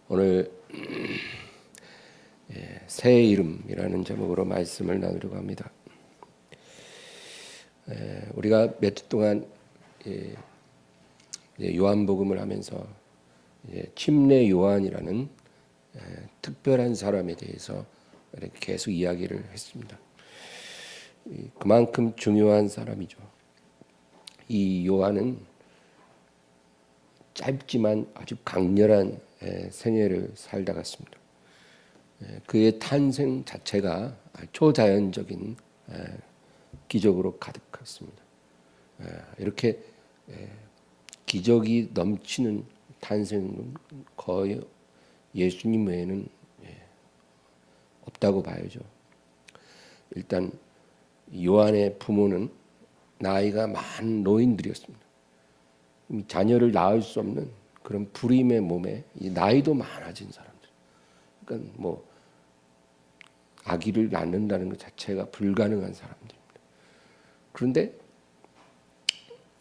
오늘 새 이름이라는 제목으로 말씀을 나누려고 합니다. 우리가 몇 주 동안 요한복음을 하면서 침례 요한이라는 특별한 사람에 대해서 이렇게 계속 이야기를 했습니다. 그만큼 중요한 사람이죠. 이 요한은 짧지만 아주 강렬한 생애를 살다 갔습니다. 그의 탄생 자체가 초자연적인 기적으로 가득했습니다. 이렇게 기적이 넘치는 탄생은 거의 예수님 외에는 없다고 봐야죠. 일단 요한의 부모는 나이가 많은 노인들이었습니다. 자녀를 낳을 수 없는 그런 불임의 몸에 나이도 많아진 사람들. 그러니까 뭐 아기를 낳는다는 것 자체가 불가능한 사람들입니다. 그런데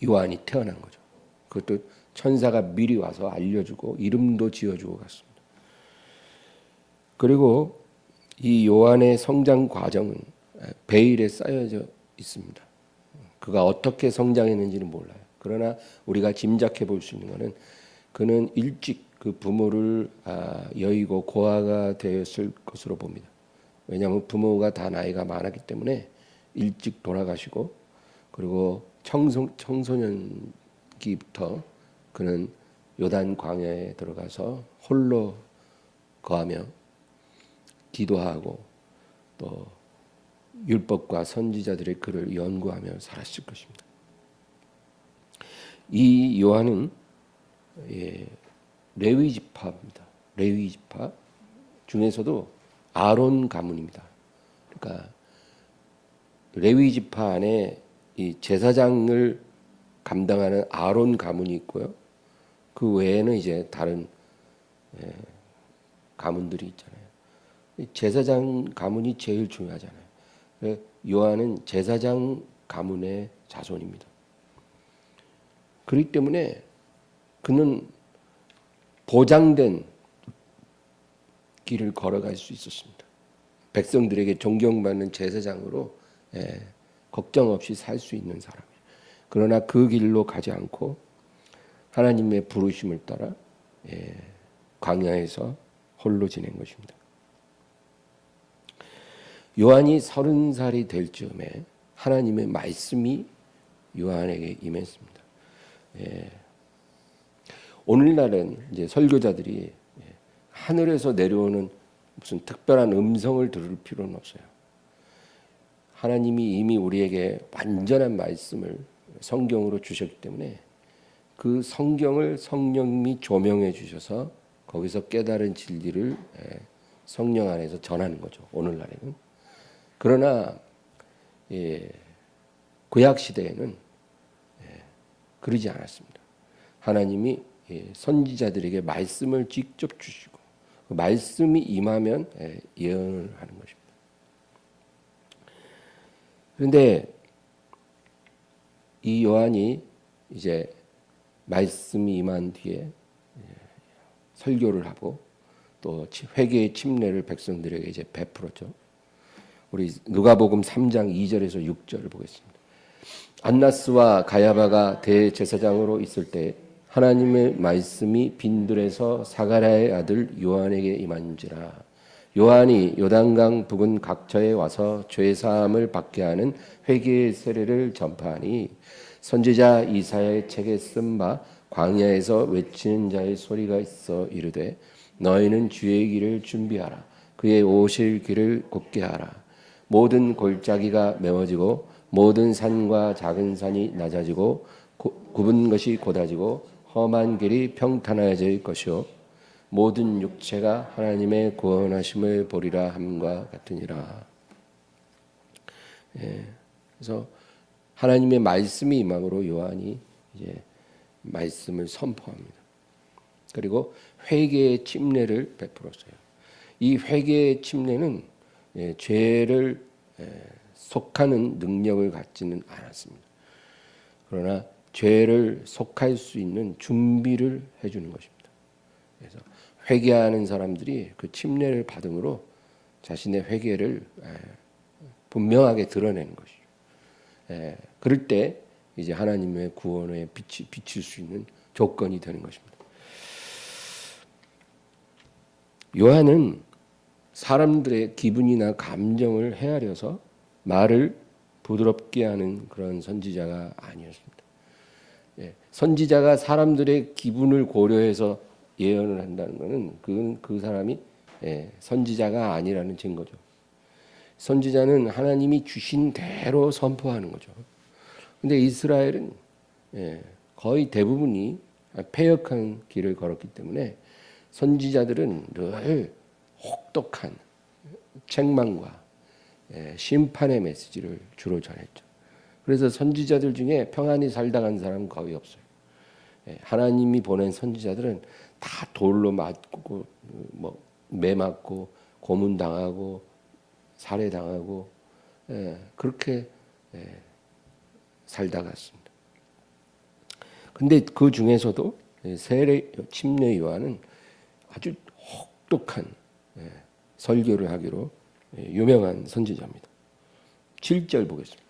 요한이 태어난 거죠. 그것도 천사가 미리 와서 알려주고 이름도 지어주고 갔습니다. 그리고 이 요한의 성장 과정은 베일에 쌓여져 있습니다. 그가 어떻게 성장했는지는 몰라요. 그러나 우리가 짐작해 볼 수 있는 것은 그는 일찍 그 부모를 여의고 고아가 되었을 것으로 봅니다. 왜냐하면 부모가 다 나이가 많았기 때문에 일찍 돌아가시고, 그리고 청소년기부터 그는 요단 광야에 들어가서 홀로 거하며 기도하고 또 율법과 선지자들의 글을 연구하며 살았을 것입니다. 이 요한은 레위 지파입니다. 레위 지파 중에서도 아론 가문입니다. 그러니까 레위 지파 안에 이 제사장을 감당하는 아론 가문이 있고요. 그 외에는 이제 다른 가문들이 있잖아요. 제사장 가문이 제일 중요하잖아요. 요한은 제사장 가문의 자손입니다. 그렇기 때문에 그는 보장된 길을 걸어갈 수 있었습니다. 백성들에게 존경받는 제사장으로 걱정 없이 살 수 있는 사람이에요. 그러나 그 길로 가지 않고 하나님의 부르심을 따라 광야에서 홀로 지낸 것입니다. 요한이 30살이 될 즈음에 하나님의 말씀이 요한에게 임했습니다. 오늘날은 이제 설교자들이 하늘에서 내려오는 무슨 특별한 음성을 들을 필요는 없어요. 하나님이 이미 우리에게 완전한 말씀을 성경으로 주셨기 때문에 그 성경을 성령님이 조명해 주셔서 거기서 깨달은 진리를 성령 안에서 전하는 거죠. 오늘날에는. 그러나 구약 시대에는 그러지 않았습니다. 하나님이 선지자들에게 말씀을 직접 주시고 그 말씀이 임하면 예언을 하는 것입니다. 그런데 이 요한이 이제 말씀이 임한 뒤에 설교를 하고 또 회개의 침례를 백성들에게 이제 베풀었죠. 우리 누가복음 3장 2절에서 6절을 보겠습니다. 안나스와 가야바가 대제사장으로 있을 때 하나님의 말씀이 빈들에서 사가랴의 아들 요한에게 임한지라. 요한이 요단강 부근 각처에 와서 죄 사함을 받게 하는 회개의 세례를 전파하니 선지자 이사야의 책에 쓴 바 광야에서 외치는 자의 소리가 있어 이르되 너희는 주의 길을 준비하라. 그의 오실 길을 곧게 하라. 모든 골짜기가 메워지고 모든 산과 작은 산이 낮아지고 굽은 것이 곧아지고 험한 길이 평탄해질 것이요 모든 육체가 하나님의 구원하심을 보리라 함과 같으니라. 그래서 하나님의 말씀이 임함으로 요한이 이제 말씀을 선포합니다. 그리고 회개의 침례를 베풀었어요. 이 회개의 침례는 죄를 속하는 능력을 갖지는 않았습니다. 그러나 죄를 속할 수 있는 준비를 해주는 것입니다. 그래서 회개하는 사람들이 그 침례를 받음으로 자신의 회개를 분명하게 드러내는 것이죠. 그럴 때 이제 하나님의 구원에 비칠 수 있는 조건이 되는 것입니다. 요한은 사람들의 기분이나 감정을 헤아려서 말을 부드럽게 하는 그런 선지자가 아니었습니다. 선지자가 사람들의 기분을 고려해서 예언을 한다는 것은 그 사람이 선지자가 아니라는 증거죠. 선지자는 하나님이 주신 대로 선포하는 거죠. 근데 이스라엘은 거의 대부분이 패역한 길을 걸었기 때문에 선지자들은 늘 혹독한 책망과 심판의 메시지를 주로 전했죠. 그래서 선지자들 중에 평안히 살다간 사람은 거의 없어요. 하나님이 보낸 선지자들은 다 돌로 맞고 매 맞고 고문당하고 살해당하고 그렇게 살다 갔습니다. 근데 그 중에서도 세례 침례 요한은 아주 혹독한 설교를 하기로 유명한 선지자입니다. 7절 보겠습니다.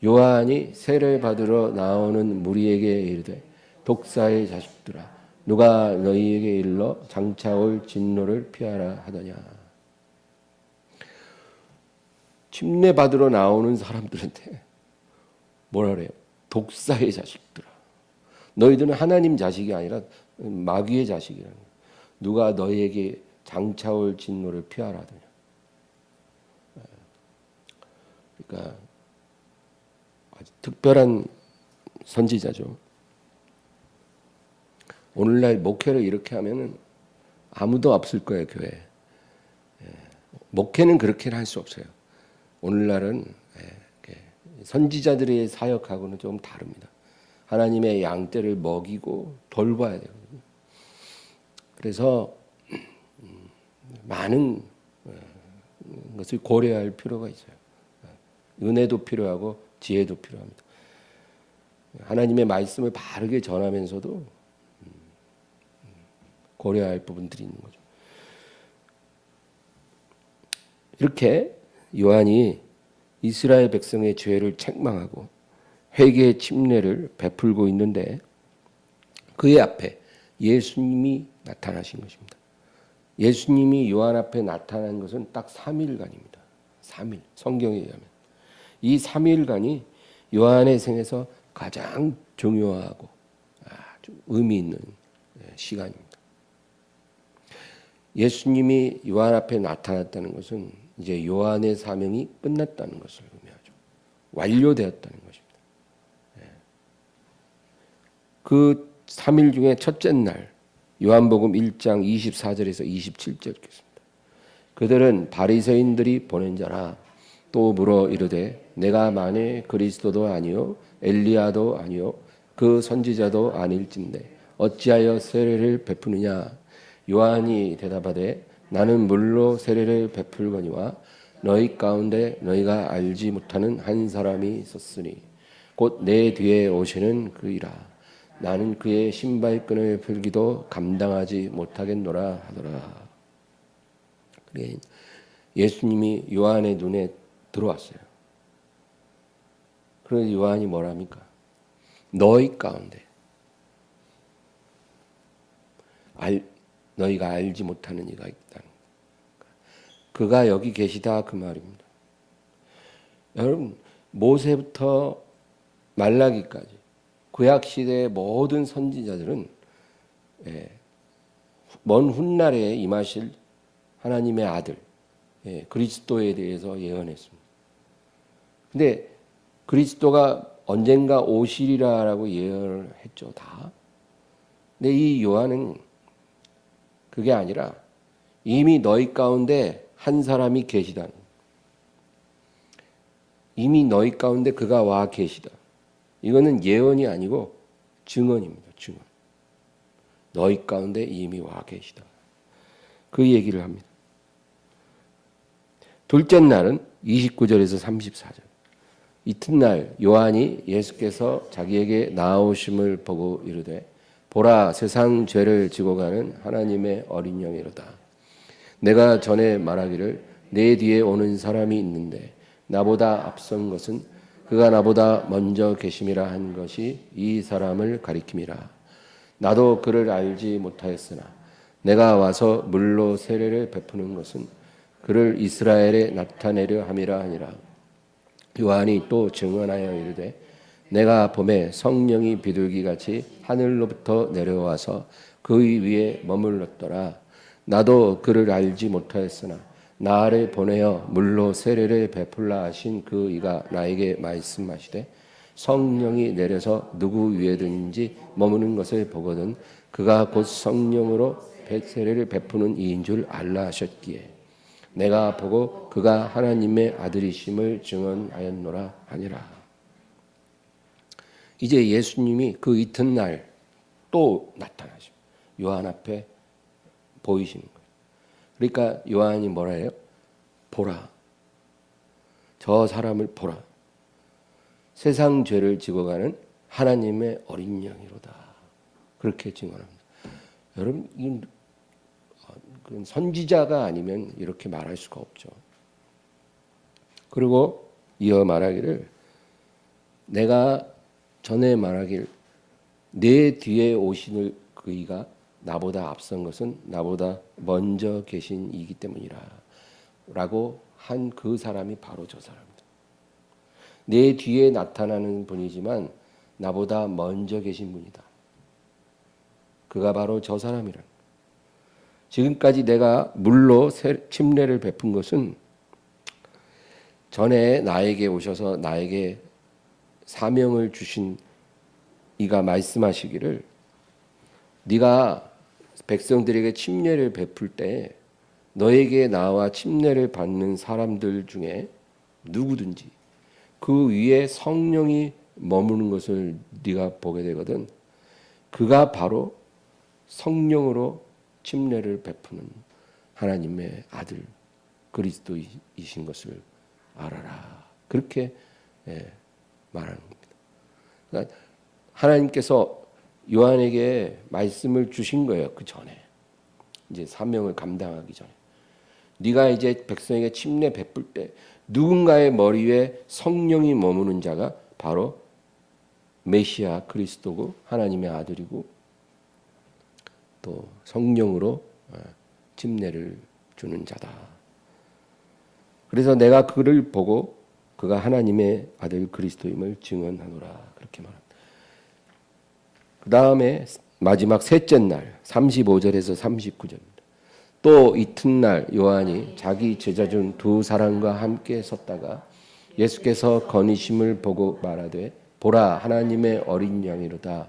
요한이 세례 받으러 나오는 무리에게 이르되 독사의 자식들아 누가 너희에게 일러 장차 올 진노를 피하라 하더냐. 침례 받으러 나오는 사람들한테 뭐라 그래요? 독사의 자식들아. 너희들은 하나님 자식이 아니라 마귀의 자식이라는 거예요. 누가 너희에게 장차 올 진노를 피하라 하더냐. 그러니까 아주 특별한 선지자죠. 오늘날 목회를 이렇게 하면은 아무도 없을 거예요, 교회에. 목회는 그렇게는 할 수 없어요. 오늘날은 선지자들의 사역하고는 좀 다릅니다. 하나님의 양떼를 먹이고 돌봐야 되거든요. 그래서 많은 것을 고려할 필요가 있어요. 은혜도 필요하고 지혜도 필요합니다. 하나님의 말씀을 바르게 전하면서도 고려할 부분들이 있는 거죠. 이렇게 요한이 이스라엘 백성의 죄를 책망하고 회개의 침례를 베풀고 있는데 그의 앞에 예수님이 나타나신 것입니다. 예수님이 요한 앞에 나타난 것은 딱 3일간입니다. 3일. 성경에 의하면. 이 3일간이 요한의 생에서 가장 중요하고 아주 의미 있는 시간입니다. 예수님이 요한 앞에 나타났다는 것은 이제 요한의 사명이 끝났다는 것을 의미하죠. 완료되었다는 것입니다. 그 3일 중에 첫째 날 요한복음 1장 24절에서 27절 읽겠습니다. 그들은 바리새인들이 보낸 자라 또 물어 이르되 내가 만일 그리스도도 아니요 엘리야도 아니요 그 선지자도 아닐진데 어찌하여 세례를 베푸느냐. 요한이 대답하되 나는 물로 세례를 베풀거니와 너희 가운데 너희가 알지 못하는 한 사람이 있었으니 곧 내 뒤에 오시는 그이라. 나는 그의 신발끈을 풀기도 감당하지 못하겠노라 하더라. 그래 예수님이 요한의 눈에 들어왔어요. 그런데 요한이 뭐랍니까? 너희 가운데 너희가 알지 못하는 이가 있다는 그가 여기 계시다 그 말입니다. 여러분 모세부터 말라기까지 구약 시대의 모든 선지자들은 먼 훗날에 임하실 하나님의 아들 그리스도에 대해서 예언했습니다. 근데 그리스도가 언젠가 오시리라라고 예언을 했죠, 다. 근데 이 요한은 그게 아니라 이미 너희 가운데 한 사람이 계시다. 이미 너희 가운데 그가 와 계시다. 이거는 예언이 아니고 증언입니다. 증언. 너희 가운데 이미 와 계시다. 그 얘기를 합니다. 둘째 날은 29절에서 34절. 이튿날 요한이 예수께서 자기에게 나오심을 보고 이르되 보라, 세상 죄를 지고 가는 하나님의 어린 양이로다. 내가 전에 말하기를 내 뒤에 오는 사람이 있는데 나보다 앞선 것은 그가 나보다 먼저 계심이라 한 것이 이 사람을 가리킴이라. 나도 그를 알지 못하였으나 내가 와서 물로 세례를 베푸는 것은 그를 이스라엘에 나타내려 함이라 하니라. 요한이 또 증언하여 이르되 내가 봄에 성령이 비둘기같이 하늘로부터 내려와서 그 위에 머물렀더라. 나도 그를 알지 못하였으나 나를 보내어 물로 세례를 베풀라 하신 그 이가 나에게 말씀하시되 성령이 내려서 누구 위에든지 머무는 것을 보거든 그가 곧 성령으로 세례를 베푸는 이인 줄 알라 하셨기에 내가 보고 그가 하나님의 아들이심을 증언하였노라 하니라. 이제 예수님이 그 이튿날 또 나타나죠. 요한 앞에 보이시는 거예요. 그러니까 요한이 뭐라 해요? 보라. 저 사람을 보라. 세상 죄를 지고 가는 하나님의 어린 양이로다. 그렇게 증언합니다. 여러분, 이건 선지자가 아니면 이렇게 말할 수가 없죠. 그리고 이어 말하기를 내가 전에 말하길 내 뒤에 오시는 그이가 나보다 앞선 것은 나보다 먼저 계신 이기 때문이라 라고 한 그 사람이 바로 저 사람입니다. 내 뒤에 나타나는 분이지만 나보다 먼저 계신 분이다. 그가 바로 저 사람이라. 지금까지 내가 물로 침례를 베푼 것은 전에 나에게 오셔서 나에게 사명을 주신 이가 말씀하시기를 네가 백성들에게 침례를 베풀 때 너에게 나와 침례를 받는 사람들 중에 누구든지 그 위에 성령이 머무는 것을 네가 보게 되거든. 그가 바로 성령으로 침례를 베푸는 하나님의 아들 그리스도이신 것을 알아라. 그렇게 말하는 겁니다. 그러니까 하나님께서 요한에게 말씀을 주신 거예요. 그 전에 이제 사명을 감당하기 전에 네가 이제 백성에게 침례 베풀 때 누군가의 머리 위에 성령이 머무는 자가 바로 메시아 그리스도고 하나님의 아들이고 또 성령으로 침례를 주는 자다. 그래서 내가 그를 보고 그가 하나님의 아들 그리스도임을 증언하노라. 그렇게 말합니다. 그 다음에 마지막 셋째 날 35절에서 39절입니다. 또 이튿날 요한이 자기 제자 중 두 사람과 함께 섰다가 예수께서 거니심을 보고 말하되 보라 하나님의 어린 양이로다.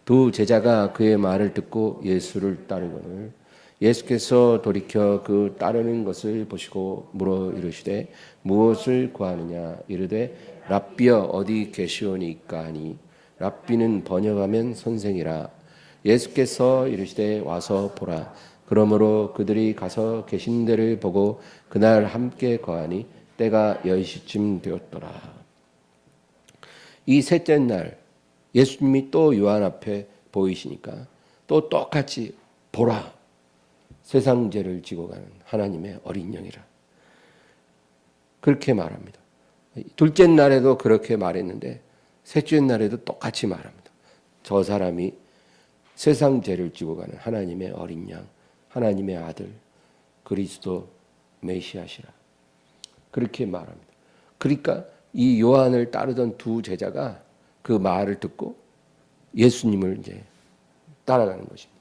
두 제자가 그의 말을 듣고 예수를 따르거늘 예수께서 돌이켜 그 따르는 것을 보시고 물어 이르시되 무엇을 구하느냐 이르되 랍비여 어디 계시오니까 하니 랍비는 번역하면 선생이라. 예수께서 이르시되 와서 보라. 그러므로 그들이 가서 계신 데를 보고 그날 함께 거하니 때가 10시쯤 되었더라. 이 셋째 날 예수님이 또 요한 앞에 보이시니까 또 똑같이 보라. 세상 죄를 지고 가는 하나님의 어린 양이라. 그렇게 말합니다. 둘째 날에도 그렇게 말했는데 셋째 날에도 똑같이 말합니다. 저 사람이 세상 죄를 지고 가는 하나님의 어린 양, 하나님의 아들, 그리스도 메시아시라. 그렇게 말합니다. 그러니까 이 요한을 따르던 두 제자가 그 말을 듣고 예수님을 이제 따라가는 것입니다.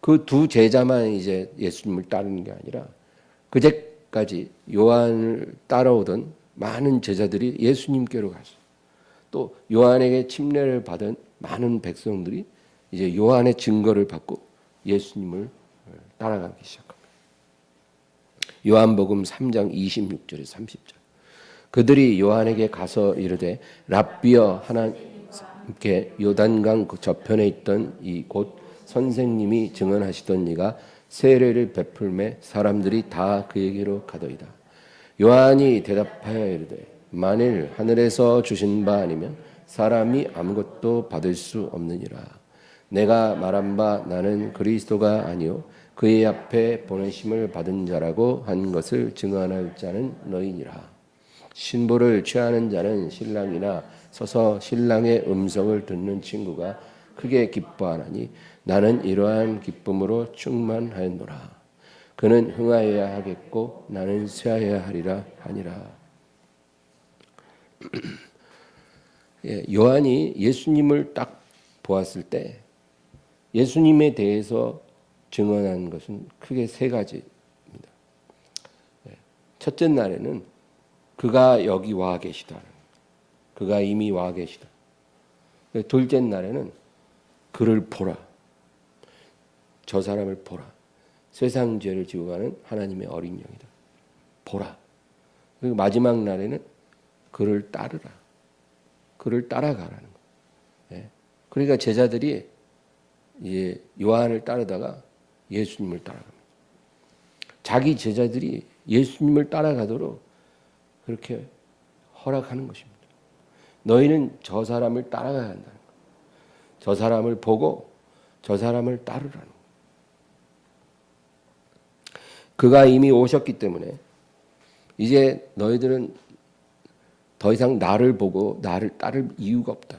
그 두 제자만 이제 예수님을 따르는 게 아니라 그제까지 요한을 따라오던 많은 제자들이 예수님께로 갔어요. 또 요한에게 침례를 받은 많은 백성들이 이제 요한의 증거를 받고 예수님을 따라가기 시작합니다. 요한복음 3장 26절에서 30절. 그들이 요한에게 가서 이르되 랍비여 하나님께 요단강 그 저편에 있던 이 곧 선생님이 증언하시던 이가 세례를 베풀매 사람들이 다 그에게로 가더이다. 요한이 대답하여 이르되 만일 하늘에서 주신 바 아니면 사람이 아무것도 받을 수 없느니라. 내가 말한 바 나는 그리스도가 아니요 그의 앞에 보내심을 받은 자라고 한 것을 증언할 자는 너희니라. 신부를 취하는 자는 신랑이나 서서 신랑의 음성을 듣는 친구가 크게 기뻐하나니 나는 이러한 기쁨으로 충만하였노라. 그는 흥하여야 하겠고 나는 쇠하여야 하리라 하니라. 요한이 예수님을 딱 보았을 때 예수님에 대해서 증언한 것은 크게 세 가지입니다. 첫째 날에는 그가 여기 와 계시다. 그가 이미 와 계시다. 둘째 날에는 그를 보라. 저 사람을 보라. 세상 죄를 지고 가는 하나님의 어린 양이다. 보라. 그리고 마지막 날에는 그를 따르라. 그를 따라가라는 거예요. 그러니까 제자들이 이제 요한을 따르다가 예수님을 따라갑니다. 자기 제자들이 예수님을 따라가도록 그렇게 허락하는 것입니다. 너희는 저 사람을 따라가야 한다는 거예요. 저 사람을 보고 저 사람을 따르라는 거예요. 그가 이미 오셨기 때문에 이제 너희들은 더 이상 나를 보고 나를 따를 이유가 없다.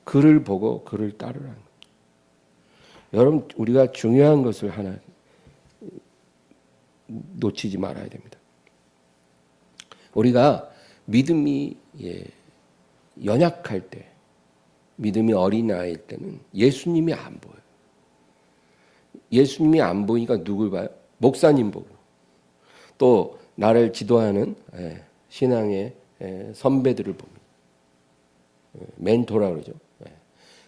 그를 보고 그를 따르라는 거예요. 여러분, 우리가 중요한 것을 하나 놓치지 말아야 됩니다. 우리가 믿음이 연약할 때, 믿음이 어린아이일 때는 예수님이 안 보여요. 예수님이 안 보이니까 누굴 봐요? 목사님 보고. 또 나를 지도하는 신앙의 선배들을 봅니다. 멘토라 그러죠.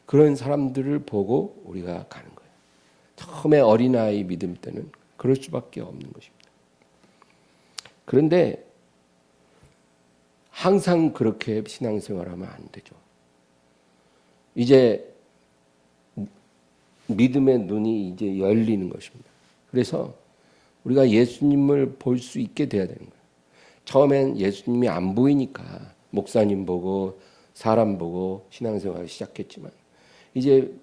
그런 사람들을 보고 우리가 가는 거예요. 처음에 어린아이 믿음 때는 그럴 수밖에 없는 것입니다. 그런데 항상 그렇게 신앙생활하면 안 되죠. 이제 믿음의 눈이 이제 열리는 것입니다. 그래서 우리가 예수님을 볼 수 있게 돼야 되는 거예요. 처음엔 예수님이 안 보이니까 목사님 보고 사람 보고 신앙생활을 시작했지만 이제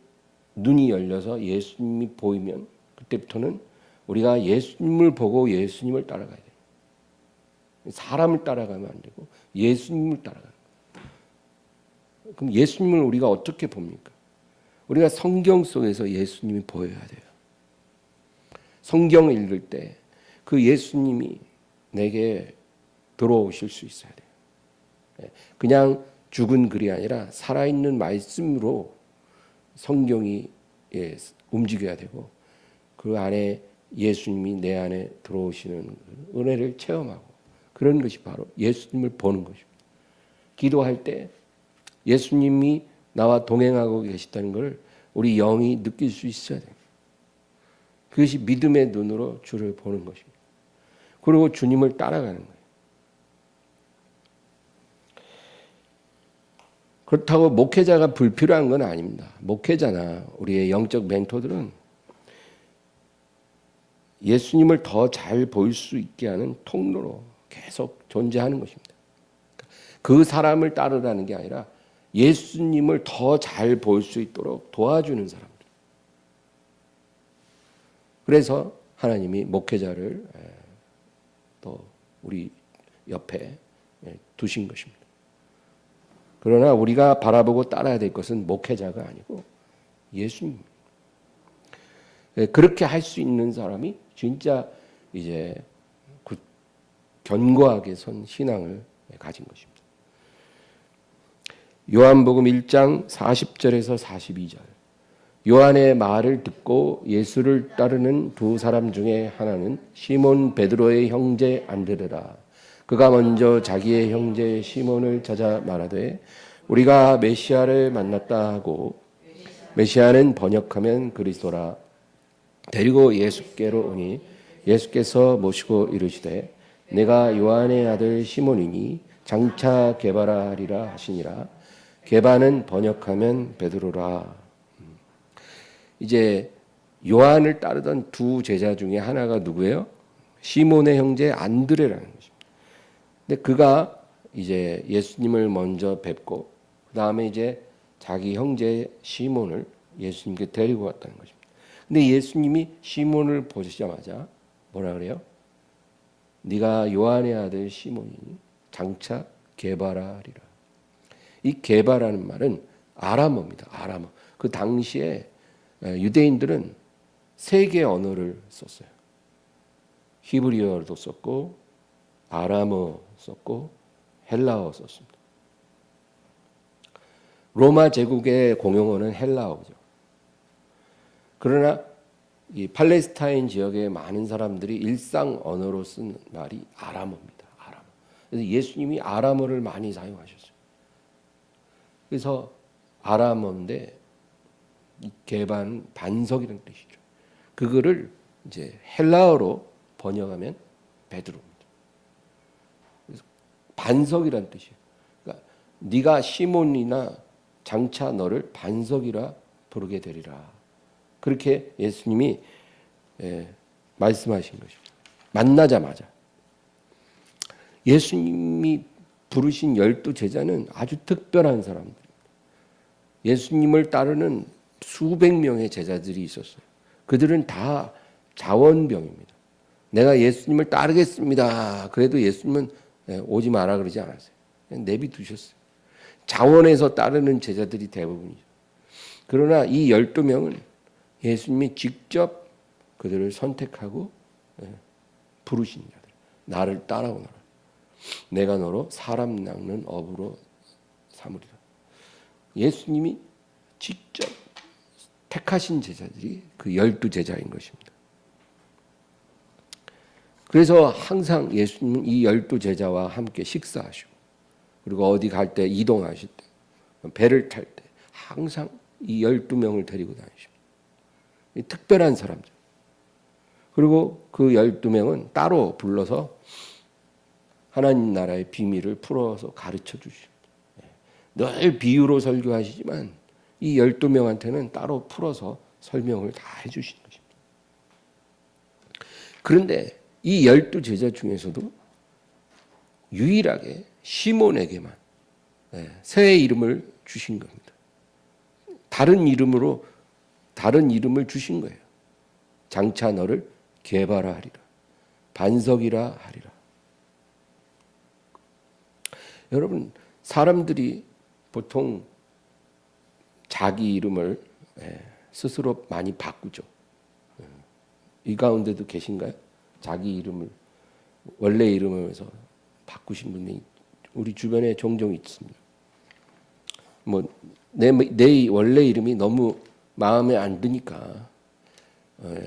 눈이 열려서 예수님이 보이면 그때부터는 우리가 예수님을 보고 예수님을 따라가야 돼요. 사람을 따라가면 안 되고 예수님을 따라가는 거예요. 그럼 예수님을 우리가 어떻게 봅니까? 우리가 성경 속에서 예수님이 보여야 돼요. 성경을 읽을 때 그 예수님이 내게 들어오실 수 있어야 돼요. 그냥 죽은 글이 아니라 살아있는 말씀으로 성경이 움직여야 되고 그 안에 예수님이 내 안에 들어오시는 은혜를 체험하고 그런 것이 바로 예수님을 보는 것입니다. 기도할 때 예수님이 나와 동행하고 계시다는 걸 우리 영이 느낄 수 있어야 돼요. 그것이 믿음의 눈으로 주를 보는 것입니다. 그리고 주님을 따라가는 거예요. 그렇다고 목회자가 불필요한 건 아닙니다. 목회자나 우리의 영적 멘토들은 예수님을 더 잘 볼 수 있게 하는 통로로 계속 존재하는 것입니다. 그 사람을 따르라는 게 아니라 예수님을 더 잘 볼 수 있도록 도와주는 사람들. 그래서 하나님이 목회자를 또 우리 옆에 두신 것입니다. 그러나 우리가 바라보고 따라야 될 것은 목회자가 아니고 예수님. 그렇게 할 수 있는 사람이 진짜 이제 견고하게 선 신앙을 가진 것입니다. 요한복음 1장 40절에서 42절. 요한의 말을 듣고 예수를 따르는 두 사람 중에 하나는 시몬 베드로의 형제 안드레라. 그가 먼저 자기의 형제 시몬을 찾아 말하되 우리가 메시아를 만났다 하고, 메시아는 번역하면 그리스도라. 데리고 예수께로 오니 예수께서 모시고 이르시되 내가 요한의 아들 시몬이니 장차 게바라 하리라 하시니라. 게바는 번역하면 베드로라. 이제 요한을 따르던 두 제자 중에 하나가 누구예요? 시몬의 형제 안드레라는 것입니다. 근데 그가 이제 예수님을 먼저 뵙고 그 다음에 이제 자기 형제 시몬을 예수님께 데리고 왔다는 것입니다. 근데 예수님이 시몬을 보시자마자 뭐라 그래요? 네가 요한의 아들 시몬이니 장차 게바라 하리라. 이 게바라는 말은 아람어입니다. 아람어. 그 당시에 유대인들은 세 개의 언어를 썼어요. 히브리어도 썼고 아람어 썼고 헬라어 썼습니다. 로마 제국의 공용어는 헬라어죠. 그러나 이 팔레스타인 지역의 많은 사람들이 일상 언어로 쓴 말이 아람어입니다. 아람어. 그래서 예수님이 아람어를 많이 사용하셨어요. 그래서 아람어인데 게바는 반석이라는 뜻이죠. 그거를 이제 헬라어로 번역하면 베드로입니다. 그래서 반석이라는 뜻이에요. 그러니까 네가 시몬이나 장차 너를 반석이라 부르게 되리라. 그렇게 예수님이 말씀하신 것입니다. 만나자마자 예수님이 부르신 12 제자는 아주 특별한 사람들입니다. 예수님을 따르는 수백 명의 제자들이 있었어요. 그들은 다 자원병입니다. 내가 예수님을 따르겠습니다. 그래도 예수님은 오지 마라 그러지 않았어요. 그냥 내비두셨어요. 자원에서 따르는 제자들이 대부분이죠. 그러나 이 12명은 예수님이 직접 그들을 선택하고 부르신 자들. 나를 따라오너라. 내가 너로 사람 낚는 어부로 삼으리라. 예수님이 직접 택하신 제자들이 그 12 제자인 것입니다. 그래서 항상 예수님은 이 12 제자와 함께 식사하시고 그리고 어디 갈 때 이동하실 때 배를 탈 때 항상 이 12명을 데리고 다니십니다. 특별한 사람들. 그리고 그 12명은 따로 불러서 하나님 나라의 비밀을 풀어서 가르쳐 주십니다. 늘 비유로 설교하시지만 이 12명한테는 따로 풀어서 설명을 다 해주시는 것입니다. 그런데 이 12 제자 중에서도 유일하게 시몬에게만 새 이름을 주신 겁니다. 다른 이름을 주신 거예요. 장차 너를 게바라 하리라. 반석이라 하리라. 여러분, 사람들이 보통 자기 이름을 스스로 많이 바꾸죠. 이 가운데도 계신가요? 자기 이름을 원래 이름에서 바꾸신 분이 우리 주변에 종종 있습니다. 뭐 내 원래 이름이 너무 마음에 안 드니까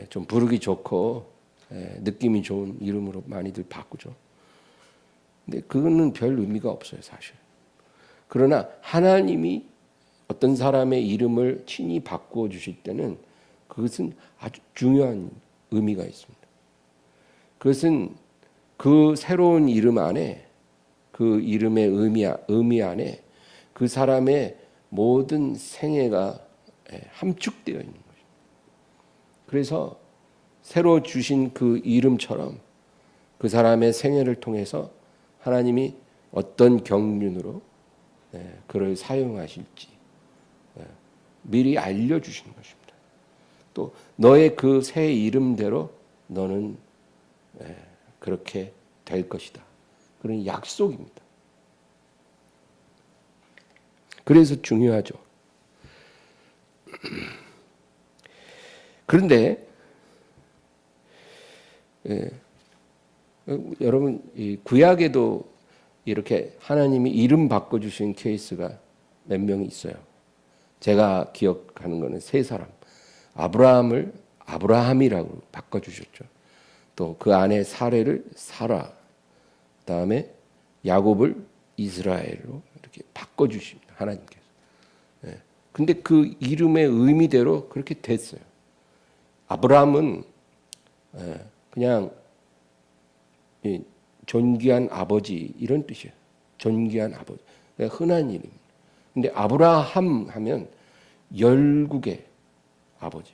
좀 부르기 좋고 느낌이 좋은 이름으로 많이들 바꾸죠. 근데 그거는 별 의미가 없어요, 사실. 그러나 하나님이 어떤 사람의 이름을 친히 바꾸어 주실 때는 그것은 아주 중요한 의미가 있습니다. 그것은 그 새로운 이름 안에 그 이름의 의미 안에 그 사람의 모든 생애가 함축되어 있는 거죠. 그래서 새로 주신 그 이름처럼 그 사람의 생애를 통해서 하나님이 어떤 경륜으로 그를 사용하실지 미리 알려주시는 것입니다. 또 너의 그 새 이름대로 너는 그렇게 될 것이다. 그런 약속입니다. 그래서 중요하죠. 그런데 여러분 이 구약에도 이렇게 하나님이 이름 바꿔주신 케이스가 몇 명이 있어요. 제가 기억하는 거는 세 사람. 아브라함을 아브라함이라고 바꿔주셨죠. 또 그 안에 사레를 사라. 그다음에 야곱을 이스라엘로 이렇게 바꿔주십니다. 하나님께서. 근데 그 이름의 의미대로 그렇게 됐어요. 아브라함은 그냥 존귀한 아버지 이런 뜻이에요. 존귀한 아버지. 흔한 이름입니다. 근데 아브라함 하면 열국의 아버지.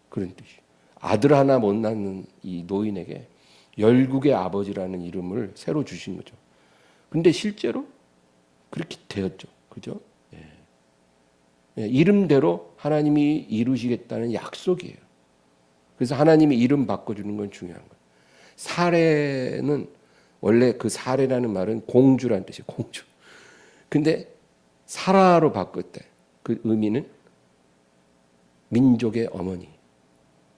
그런 뜻이에요. 아들 하나 못 낳는 이 노인에게 열국의 아버지라는 이름을 새로 주신 거죠. 근데 실제로 그렇게 되었죠. 그죠? 예, 이름대로 하나님이 이루시겠다는 약속이에요. 그래서 하나님이 이름 바꿔주는 건 중요한 거예요. 사례는 원래 그 사례라는 말은 공주란 뜻이에요. 공주. 근데 사라로 바꿨대. 그 의미는 민족의 어머니,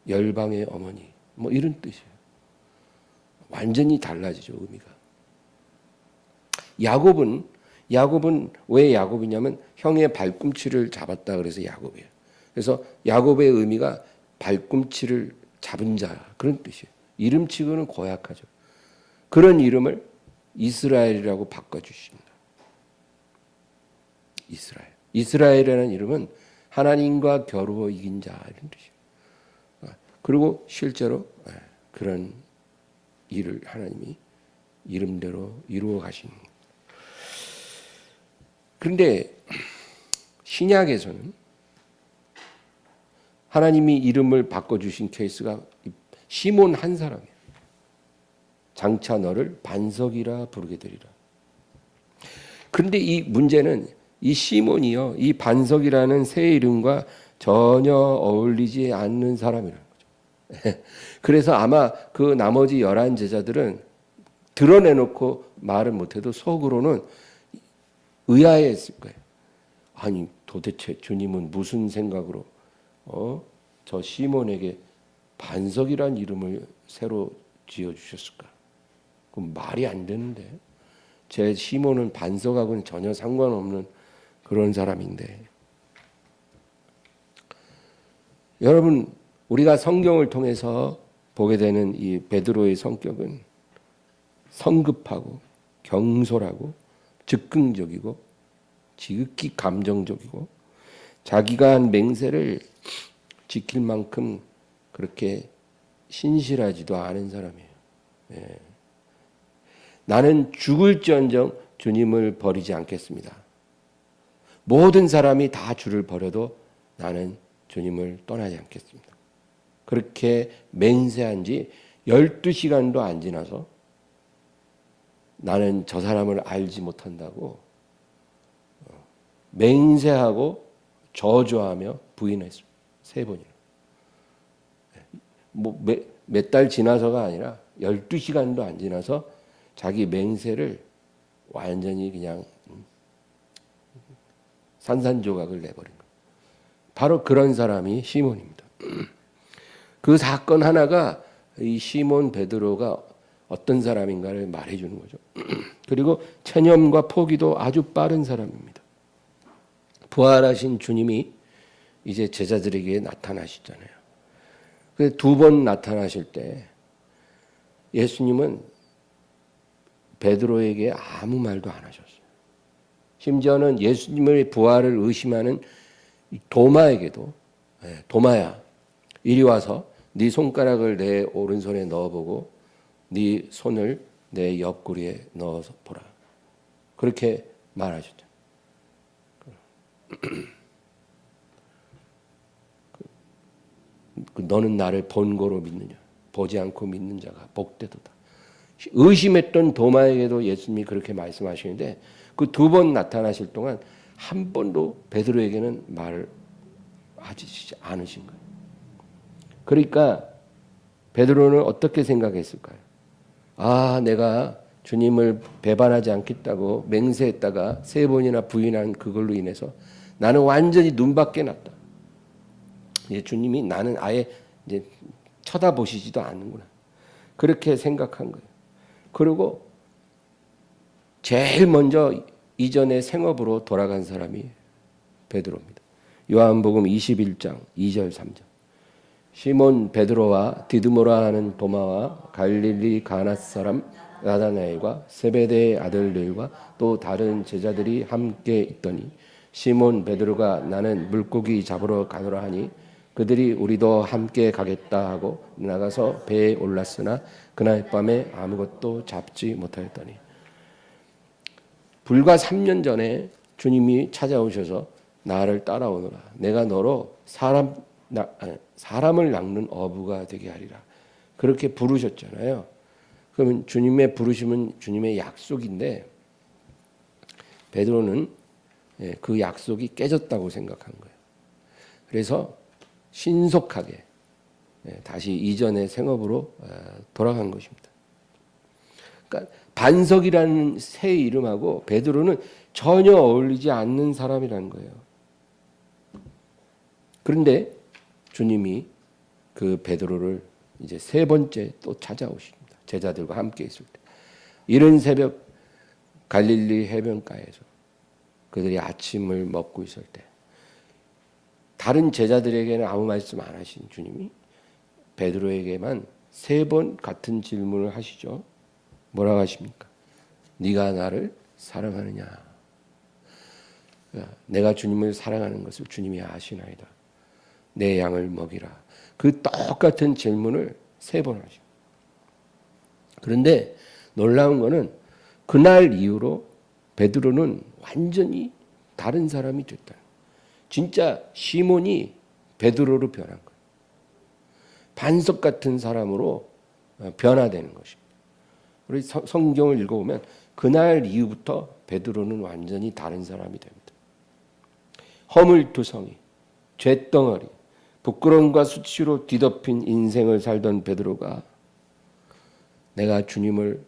열방의 어머니, 뭐 이런 뜻이에요. 완전히 달라지죠, 의미가. 야곱은 왜 야곱이냐면 형의 발꿈치를 잡았다 그래서 야곱이에요. 그래서 야곱의 의미가 발꿈치를 잡은 자 그런 뜻이에요. 이름치고는 고약하죠. 그런 이름을 이스라엘이라고 바꿔주십니다. 이스라엘이라는 이름은 하나님과 겨루어 이긴 자 이런 뜻이에요. 그리고 실제로 그런 일을 하나님이 이름대로 이루어 가시는 거예요. 그런데 신약에서는 하나님이 이름을 바꿔주신 케이스가 시몬 한 사람이에요. 장차 너를 반석이라 부르게 되리라. 그런데 이 문제는 이 시몬이요, 이 반석이라는 새 이름과 전혀 어울리지 않는 사람이라는 거죠. 그래서 아마 그 나머지 11 제자들은 드러내놓고 말을 못해도 속으로는 의아해했을 거예요. 아니 도대체 주님은 무슨 생각으로 저 시몬에게 반석이란 이름을 새로 지어주셨을까? 그럼 말이 안 되는데 제 시몬은 반석하고는 전혀 상관없는 그런 사람인데. 여러분 우리가 성경을 통해서 보게 되는 이 베드로의 성격은 성급하고 경솔하고 즉흥적이고 지극히 감정적이고 자기가 한 맹세를 지킬 만큼 그렇게 신실하지도 않은 사람이에요. 예. 나는 죽을지언정 주님을 버리지 않겠습니다. 모든 사람이 다 주를 버려도 나는 주님을 떠나지 않겠습니다. 그렇게 맹세한 지 12시간도 안 지나서 나는 저 사람을 알지 못한다고 맹세하고 저주하며 부인했습니다. 3번이나. 몇 달 지나서가 아니라 12시간도 안 지나서 자기 맹세를 완전히 그냥 산산조각을 내버린 거예요. 바로 그런 사람이 시몬입니다. 그 사건 하나가 이 시몬 베드로가 어떤 사람인가를 말해주는 거죠. 그리고 체념과 포기도 아주 빠른 사람입니다. 부활하신 주님이 이제 제자들에게 나타나시잖아요. 2번 나타나실 때 예수님은 베드로에게 아무 말도 안 하셨어요. 심지어는 예수님의 부활을 의심하는 도마에게도 도마야 이리 와서 네 손가락을 내 오른손에 넣어보고 네 손을 내 옆구리에 넣어서 보라. 그렇게 말하셨죠. 너는 나를 본고로 믿느냐? 보지 않고 믿는 자가 복되도다. 의심했던 도마에게도 예수님이 그렇게 말씀하시는데 그 2번 나타나실 동안 한 번도 베드로에게는 말을 하지 않으신 거예요. 그러니까 베드로는 어떻게 생각했을까요? 아, 내가 주님을 배반하지 않겠다고 맹세했다가 3번이나 부인한 그걸로 인해서 나는 완전히 눈밖에 났다. 이제 주님이 나는 아예 이제 쳐다보시지도 않는구나. 그렇게 생각한 거예요. 그리고 제일 먼저 이전의 생업으로 돌아간 사람이 베드로입니다. 요한복음 21장 2절 3절. 시몬 베드로와 디드모라 하는 도마와 갈릴리 가나 사람 나다나엘과 세베대의 아들들과 또 다른 제자들이 함께 있더니 시몬 베드로가 나는 물고기 잡으러 가노라 하니 그들이 우리도 함께 가겠다 하고 나가서 배에 올랐으나 그날 밤에 아무것도 잡지 못하였더니. 불과 3년 전에 주님이 찾아오셔서 나를 따라오너라. 내가 너로 사람을 낚는 어부가 되게 하리라. 그렇게 부르셨잖아요. 그러면 주님의 부르심은 주님의 약속인데 베드로는 그 약속이 깨졌다고 생각한 거예요. 그래서 신속하게 다시 이전의 생업으로 돌아간 것입니다. 그러니까 반석이라는 새 이름하고 베드로는 전혀 어울리지 않는 사람이라는 거예요. 그런데 주님이 그 베드로를 이제 세 번째 또 찾아오십니다. 제자들과 함께 있을 때. 이른 새벽 갈릴리 해변가에서 그들이 아침을 먹고 있을 때 다른 제자들에게는 아무 말씀 안 하신 주님이 베드로에게만 세 번 같은 질문을 하시죠. 뭐라고 하십니까? 네가 나를 사랑하느냐? 내가 주님을 사랑하는 것을 주님이 아시나이다. 내 양을 먹이라. 그 똑같은 질문을 세 번 하십니다. 그런데 놀라운 거는 그날 이후로 베드로는 완전히 다른 사람이 됐다. 진짜 시몬이 베드로로 변한 거예요. 반석 같은 사람으로 변화되는 것입니다. 우리 성경을 읽어보면 그날 이후부터 베드로는 완전히 다른 사람이 됩니다. 허물투성이, 쇳덩어리, 부끄러움과 수치로 뒤덮인 인생을 살던 베드로가 내가 주님을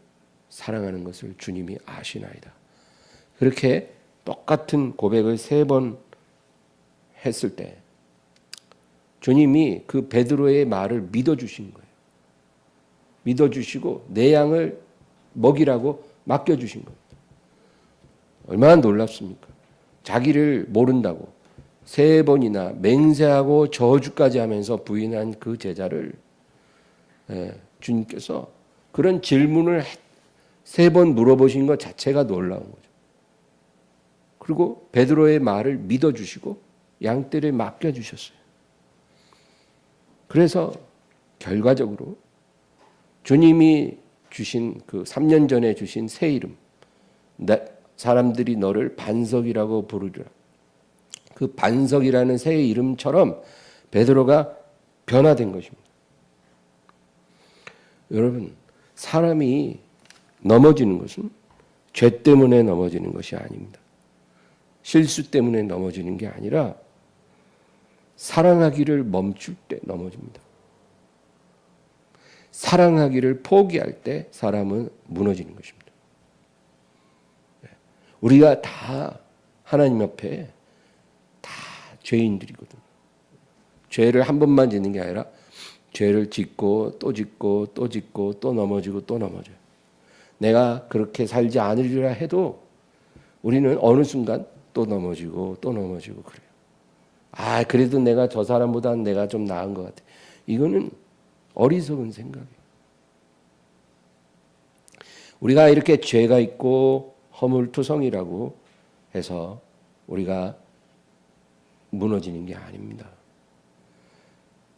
사랑하는 것을 주님이 아시나이다. 그렇게 똑같은 고백을 세 번 했을 때 주님이 그 베드로의 말을 믿어주신 거예요. 믿어주시고 내 양을 먹이라고 맡겨주신 겁니다. 얼마나 놀랍습니까? 자기를 모른다고 세 번이나 맹세하고 저주까지 하면서 부인한 그 제자를 주님께서 그런 질문을 세 번 물어보신 것 자체가 놀라운 거죠. 그리고 베드로의 말을 믿어주시고 양떼를 맡겨주셨어요. 그래서 결과적으로 주님이 주신 그 3년 전에 주신 새 이름, 사람들이 너를 반석이라고 부르리라. 그 반석이라는 새 이름처럼 베드로가 변화된 것입니다. 여러분, 사람이 넘어지는 것은 죄 때문에 넘어지는 것이 아닙니다. 실수 때문에 넘어지는 게 아니라 사랑하기를 멈출 때 넘어집니다. 사랑하기를 포기할 때 사람은 무너지는 것입니다. 우리가 다 하나님 앞에 다 죄인들이거든요. 죄를 한 번만 짓는 게 아니라 죄를 짓고 또 짓고 또 짓고 또 넘어지고 또 넘어져요. 내가 그렇게 살지 않으리라 해도 우리는 어느 순간 또 넘어지고 또 넘어지고 그래요. 아, 그래도 내가 저 사람보다는 내가 좀 나은 것 같아. 이거는 어리석은 생각이에요. 우리가 이렇게 죄가 있고 허물투성이라고 해서 우리가 무너지는 게 아닙니다.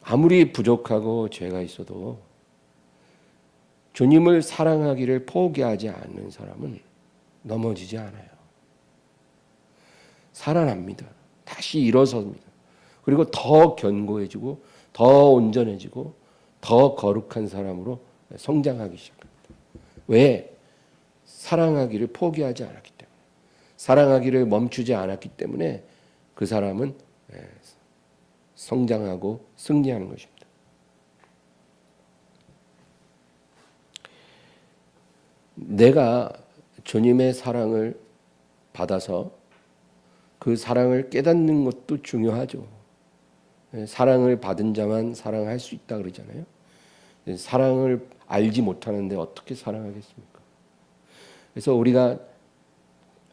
아무리 부족하고 죄가 있어도 주님을 사랑하기를 포기하지 않는 사람은 넘어지지 않아요. 살아납니다. 다시 일어섭니다. 그리고 더 견고해지고 더 온전해지고 더 거룩한 사람으로 성장하기 시작합니다. 왜? 사랑하기를 포기하지 않았기 때문에, 사랑하기를 멈추지 않았기 때문에 그 사람은 성장하고 승리하는 것입니다. 내가 주님의 사랑을 받아서 그 사랑을 깨닫는 것도 중요하죠. 사랑을 받은 자만 사랑할 수 있다 그러잖아요. 사랑을 알지 못하는데 어떻게 사랑하겠습니까? 그래서 우리가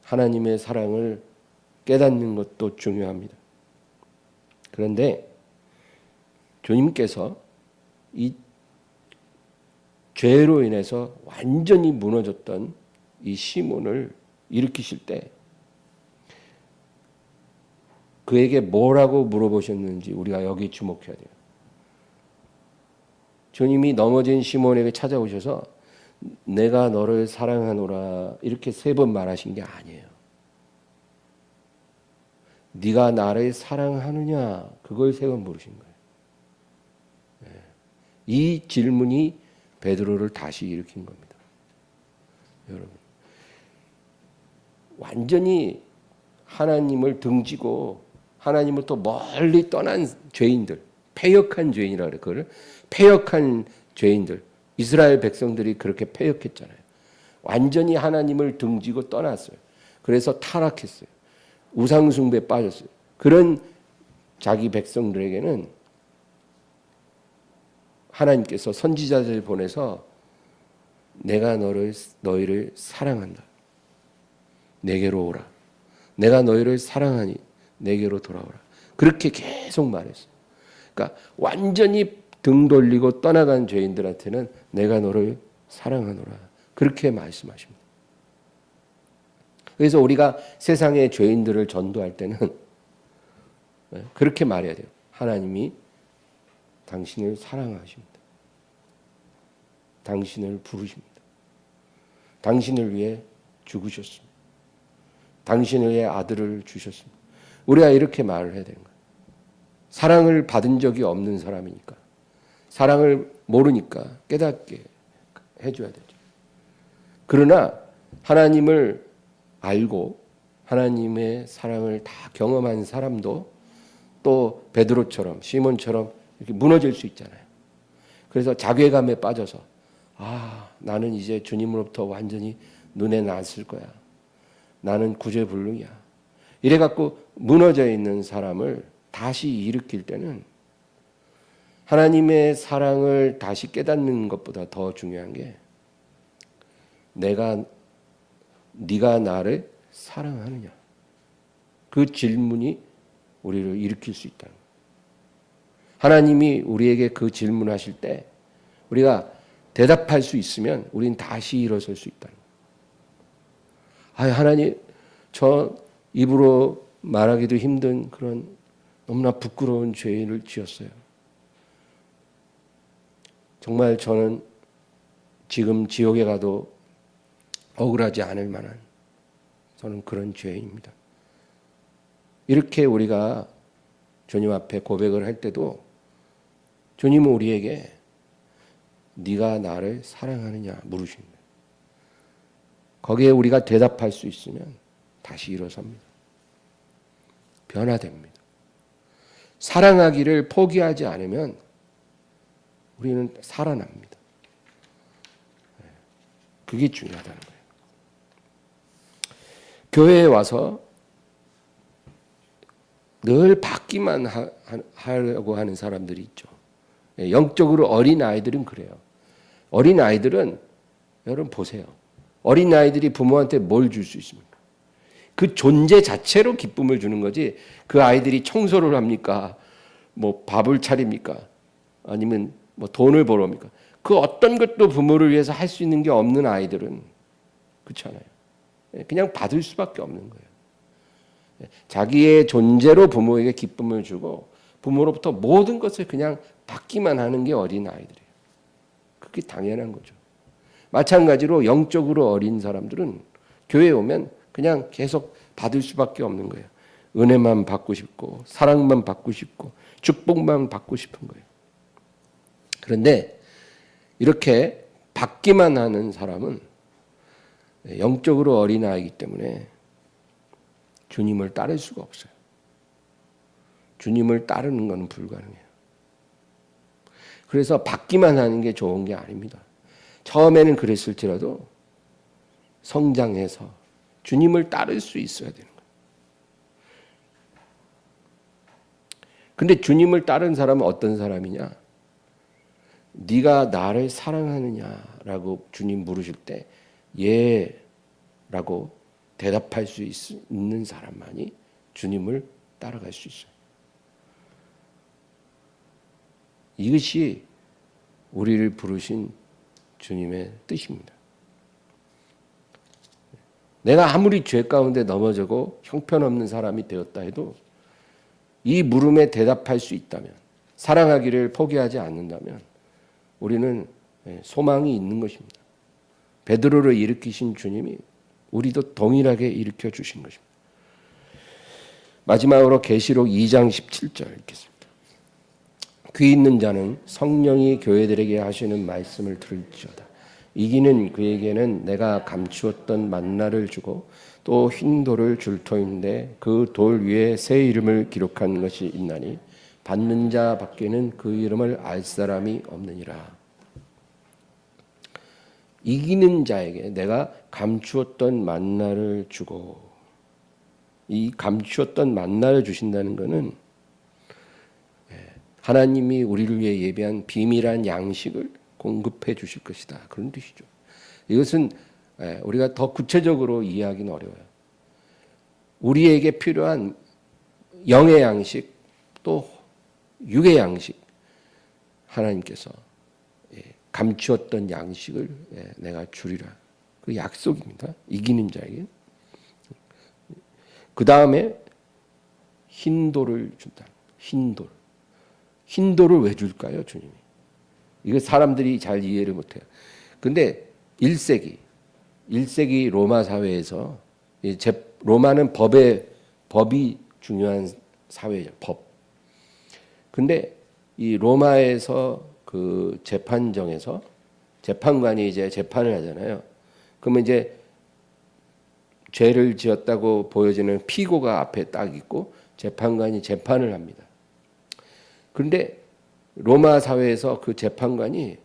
하나님의 사랑을 깨닫는 것도 중요합니다. 그런데 주님께서 이 죄로 인해서 완전히 무너졌던 이 시몬을 일으키실 때 그에게 뭐라고 물어보셨는지 우리가 여기 주목해야 돼요. 주님이 넘어진 시몬에게 찾아오셔서 내가 너를 사랑하노라 이렇게 세 번 말하신 게 아니에요. 네가 나를 사랑하느냐 그걸 세 번 물으신 거예요. 이 질문이 베드로를 다시 일으킨 겁니다. 여러분, 완전히 하나님을 등지고 하나님을 또 멀리 떠난 죄인들, 패역한 죄인이라 그래. 그걸 패역한 죄인들. 이스라엘 백성들이 그렇게 패역했잖아요. 완전히 하나님을 등지고 떠났어요. 그래서 타락했어요. 우상숭배에 빠졌어요. 그런 자기 백성들에게는 하나님께서 선지자들을 보내서 내가 너희를 사랑한다. 내게로 오라. 내가 너희를 사랑하니 내게로 돌아오라. 그렇게 계속 말했어요. 그러니까 완전히 등 돌리고 떠나간 죄인들한테는 내가 너를 사랑하노라. 그렇게 말씀하십니다. 그래서 우리가 세상의 죄인들을 전도할 때는 그렇게 말해야 돼요. 하나님이 당신을 사랑하십니다. 당신을 부르십니다. 당신을 위해 죽으셨습니다. 당신을 위해 아들을 주셨습니다. 우리가 이렇게 말을 해야 되는 거예요. 사랑을 받은 적이 없는 사람이니까, 사랑을 모르니까 깨닫게 해줘야 되죠. 그러나 하나님을 알고 하나님의 사랑을 다 경험한 사람도 또 베드로처럼 시몬처럼 이렇게 무너질 수 있잖아요. 그래서 자괴감에 빠져서 나는 이제 주님으로부터 완전히 눈에 났을 거야. 나는 구제불능이야. 이래갖고 무너져 있는 사람을 다시 일으킬 때는 하나님의 사랑을 다시 깨닫는 것보다 더 중요한 게 네가 나를 사랑하느냐. 그 질문이 우리를 일으킬 수 있다는 거예요. 하나님이 우리에게 그 질문하실 때 우리가 대답할 수 있으면 우린 다시 일어설 수 있다는 거예요. 하나님, 저 입으로 말하기도 힘든 그런 너무나 부끄러운 죄를 지었어요. 정말 저는 지금 지옥에 가도 억울하지 않을 만한 저는 그런 죄인입니다. 이렇게 우리가 주님 앞에 고백을 할 때도 주님은 우리에게 네가 나를 사랑하느냐 물으십니다. 거기에 우리가 대답할 수 있으면 다시 일어섭니다. 변화됩니다. 사랑하기를 포기하지 않으면 우리는 살아납니다. 그게 중요하다는 거예요. 교회에 와서 늘 받기만 하려고 하는 사람들이 있죠. 영적으로 어린 아이들은 그래요. 어린 아이들은 여러분 보세요. 어린 아이들이 부모한테 뭘 줄 수 있습니까? 그 존재 자체로 기쁨을 주는 거지. 그 아이들이 청소를 합니까? 뭐 밥을 차립니까? 아니면 뭐 돈을 벌어옵니까? 그 어떤 것도 부모를 위해서 할 수 있는 게 없는 아이들은 그렇잖아요. 그냥 받을 수밖에 없는 거예요. 자기의 존재로 부모에게 기쁨을 주고 부모로부터 모든 것을 그냥 받기만 하는 게 어린 아이들이에요. 그게 당연한 거죠. 마찬가지로 영적으로 어린 사람들은 교회에 오면 그냥 계속 받을 수밖에 없는 거예요. 은혜만 받고 싶고 사랑만 받고 싶고 축복만 받고 싶은 거예요. 그런데 이렇게 받기만 하는 사람은 영적으로 어린 아이이기 때문에 주님을 따를 수가 없어요. 주님을 따르는 것은 불가능해요. 그래서 받기만 하는 게 좋은 게 아닙니다. 처음에는 그랬을지라도 성장해서 주님을 따를 수 있어야 되는 거예요. 근데 주님을 따른 사람은 어떤 사람이냐? 네가 나를 사랑하느냐라고 주님 물으실 때 예라고 대답할 수 있는 사람만이 주님을 따라갈 수 있어요. 이것이 우리를 부르신 주님의 뜻입니다. 내가 아무리 죄 가운데 넘어지고 형편없는 사람이 되었다 해도 이 물음에 대답할 수 있다면, 사랑하기를 포기하지 않는다면 우리는 소망이 있는 것입니다. 베드로를 일으키신 주님이 우리도 동일하게 일으켜 주신 것입니다. 마지막으로 계시록 2장 17절 읽겠습니다. 귀 있는 자는 성령이 교회들에게 하시는 말씀을 들을지어다. 이기는 그에게는 내가 감추었던 만나를 주고 또 흰 돌을 줄 터인데 그 돌 위에 새 이름을 기록한 것이 있나니 받는 자 밖에는 그 이름을 알 사람이 없느니라. 이기는 자에게 내가 감추었던 만나를 주고, 이 감추었던 만나를 주신다는 것은 하나님이 우리를 위해 예비한 비밀한 양식을 공급해 주실 것이다, 그런 뜻이죠. 이것은 우리가 더 구체적으로 이해하기는 어려워요. 우리에게 필요한 영의 양식 또 육의 양식, 하나님께서 감추었던 양식을 내가 주리라, 그 약속입니다. 이기는 자에게. 그 다음에 흰 돌을 준다. 흰 돌. 흰 돌을 왜 줄까요, 주님이? 이거 사람들이 잘 이해를 못해요. 근데 1세기 로마 사회에서, 로마는 법이 중요한 사회예요. 법. 근데 이 로마에서 그 재판정에서 재판관이 이제 재판을 하잖아요. 그러면 이제 죄를 지었다고 보여지는 피고가 앞에 딱 있고 재판관이 재판을 합니다. 그런데 로마 사회에서 그 재판관이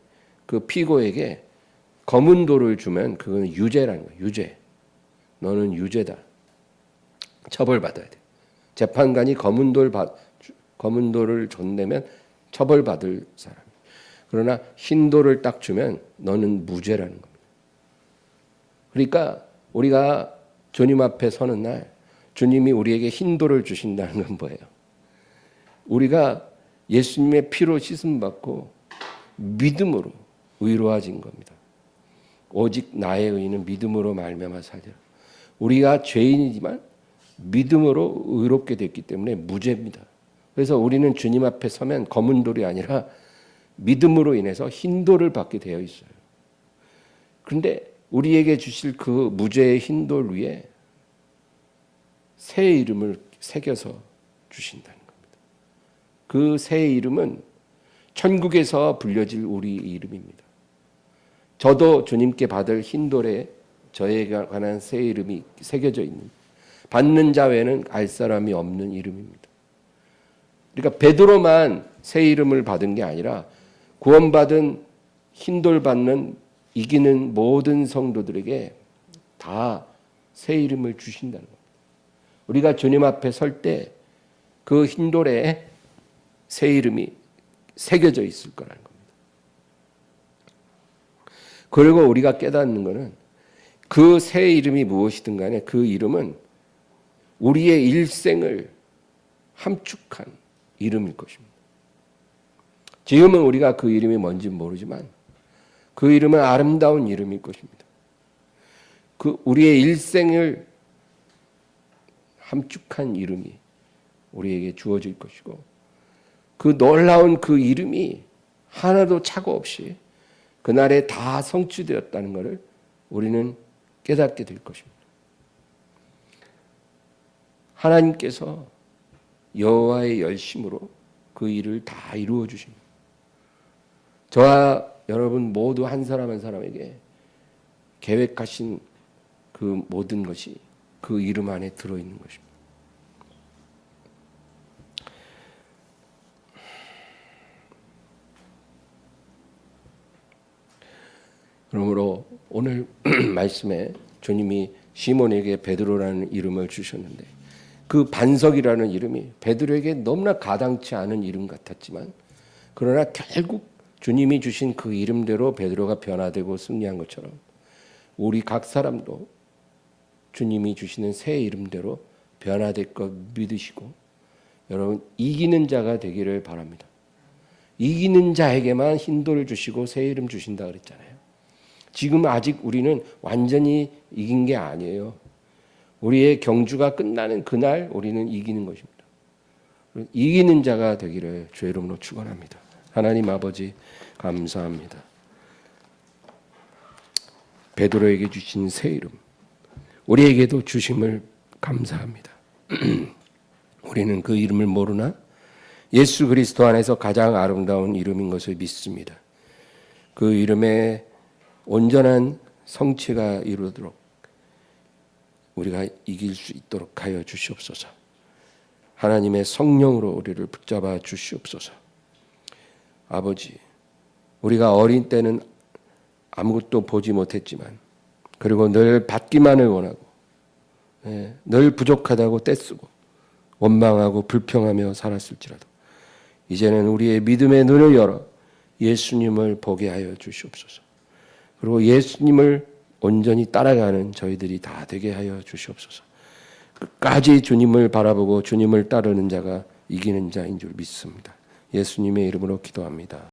그 피고에게 검은 돌을 주면 그건 유죄라는 거예요. 유죄. 너는 유죄다. 처벌받아야 돼. 재판관이 검은 돌을 줬다면 처벌받을 사람. 그러나 흰 돌을 딱 주면 너는 무죄라는 겁니다. 그러니까 우리가 주님 앞에 서는 날 주님이 우리에게 흰 돌을 주신다는 건 뭐예요? 우리가 예수님의 피로 씻음 받고 믿음으로 의로워진 겁니다. 오직 나의 의는 믿음으로 말미암아 살리라. 우리가 죄인이지만 믿음으로 의롭게 됐기 때문에 무죄입니다. 그래서 우리는 주님 앞에 서면 검은 돌이 아니라 믿음으로 인해서 흰 돌을 받게 되어 있어요. 그런데 우리에게 주실 그 무죄의 흰 돌 위에 새 이름을 새겨서 주신다는 겁니다. 그 새 이름은 천국에서 불려질 우리 이름입니다. 저도 주님께 받을 흰 돌에 저에게 관한 새 이름이 새겨져 있는, 받는 자 외에는 알 사람이 없는 이름입니다. 그러니까 베드로만 새 이름을 받은 게 아니라 구원받은 흰돌 받는 이기는 모든 성도들에게 다 새 이름을 주신다는 겁니다. 우리가 주님 앞에 설 때 그 흰돌에 새 이름이 새겨져 있을 거라는 겁니다. 그리고 우리가 깨닫는 것은 그 새 이름이 무엇이든 간에 그 이름은 우리의 일생을 함축한 이름일 것입니다. 지금은 우리가 그 이름이 뭔지 모르지만 그 이름은 아름다운 이름일 것입니다. 그 우리의 일생을 함축한 이름이 우리에게 주어질 것이고 그 놀라운 그 이름이 하나도 착오 없이 그날에 다 성취되었다는 것을 우리는 깨닫게 될 것입니다. 하나님께서 여호와의 열심으로 그 일을 다 이루어 주십니다. 저와 여러분 모두 한 사람 한 사람에게 계획하신 그 모든 것이 그 이름 안에 들어있는 것입니다. 그러므로 오늘 말씀에 주님이 시몬에게 베드로라는 이름을 주셨는데 그 반석이라는 이름이 베드로에게 너무나 가당치 않은 이름 같았지만 그러나 결국 주님이 주신 그 이름대로 베드로가 변화되고 승리한 것처럼 우리 각 사람도 주님이 주시는 새 이름대로 변화될 것 믿으시고 여러분 이기는 자가 되기를 바랍니다. 이기는 자에게만 흰돌을 주시고 새 이름 주신다 그랬잖아요. 지금 아직 우리는 완전히 이긴 게 아니에요. 우리의 경주가 끝나는 그날 우리는 이기는 것입니다. 이기는 자가 되기를 주의 이름으로 축원합니다. 하나님 아버지 감사합니다. 베드로에게 주신 새 이름 우리에게도 주심을 감사합니다. 우리는 그 이름을 모르나 예수 그리스도 안에서 가장 아름다운 이름인 것을 믿습니다. 그 이름에 온전한 성취가 이루도록 우리가 이길 수 있도록 하여 주시옵소서. 하나님의 성령으로 우리를 붙잡아 주시옵소서. 아버지, 우리가 어린 때는 아무것도 보지 못했지만 그리고 늘 받기만을 원하고 늘 부족하다고 떼쓰고 원망하고 불평하며 살았을지라도 이제는 우리의 믿음의 눈을 열어 예수님을 보게 하여 주시옵소서. 그리고 예수님을 온전히 따라가는 저희들이 다 되게 하여 주시옵소서. 끝까지 주님을 바라보고 주님을 따르는 자가 이기는 자인 줄 믿습니다. 예수님의 이름으로 기도합니다.